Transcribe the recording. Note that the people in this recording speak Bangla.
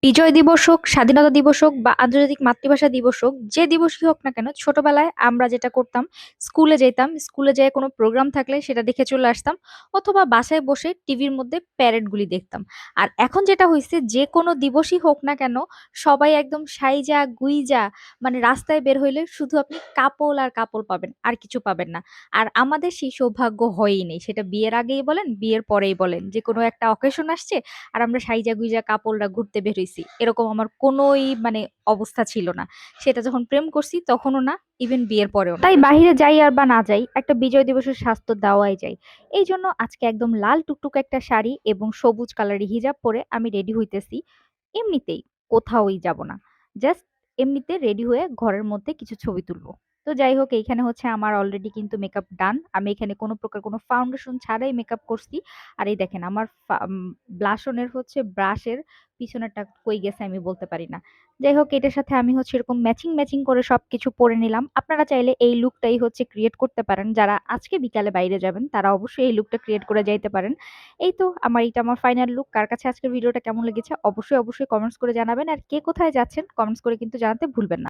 বিজয় দিবস হোক, স্বাধীনতা দিবস হোক বা আন্তর্জাতিক মাতৃভাষা দিবস হোক, যে দিবসই হোক না কেন, ছোটবেলায় আমরা যেটা করতাম, স্কুলে যেতাম, স্কুলে যেয়ে কোনো প্রোগ্রাম থাকলে সেটা দেখে চলে আসতাম, অথবা বাসায় বসে টিভির মধ্যে প্যারেড গুলি দেখতাম। আর এখন যেটা হয়েছে, যে কোনো দিবসই হোক না কেন, সবাই একদম সাইজা গুইজা, মানে রাস্তায় বের হইলে শুধু আপনি কাপড় আর কাপড় পাবেন, আর কিছু পাবেন না। আর আমাদের সেই সৌভাগ্য হয়ই নেই, সেটা বিয়ের আগেই বলেন, বিয়ের পরেই বলেন, যে কোনো একটা অকেশন আসছে আর আমরা সাইজা গুইজা কাপড়রা ঘুরতে বের হইছি, এরকম আমার কোনোই মানে অবস্থা ছিল না। সেটা যখন প্রেম করছি তখনও না, ইভেন বিয়ের পরেও না। তাই বাহিরে যাই আর বা না যাই, একটা বিজয় দিবসের স্বাস্থ্য দেওয়াই যায়। এই জন্য আজকে একদম লাল টুকটুক একটা শাড়ি এবং সবুজ কালারের হিজাব পরে আমি রেডি হইতেছি। এমনিতেই, কোথাওই যাব না, জাস্ট এমনিতে রেডি হয়ে ঘরের মধ্যে কিছু ছবি তুলবো। তো যাই হোক, এইখানে হচ্ছে আমার অলরেডি কিন্তু মেকআপ ডান। আমি এখানে কোনো প্রকার কোনো ফাউন্ডেশন ছাড়াই মেকআপ করছি। আর এই দেখেন আমার ব্লাশনের হচ্ছে ব্রাশের পিছনেরটা কই গেছে আমি বলতে পারি না। যাই হোক, এটার সাথে আমি হচ্ছে এরকম ম্যাচিং ম্যাচিং করে সবকিছু পরে নিলাম। আপনারা চাইলে এই লুকটাই হচ্ছে ক্রিয়েট করতে পারেন, যারা আজকে বিকালে বাইরে যাবেন তারা অবশ্যই এই লুকটা ক্রিয়েট করে যাইতে পারেন। এই তো এটা আমার ফাইনাল লুক। কার কাছে আজকের ভিডিওটা কেমন লেগেছে অবশ্যই অবশ্যই কমেন্টস করে জানাবেন। আর কে কোথায় যাচ্ছেন কমেন্টস করে কিন্তু জানাতে ভুলবেন না।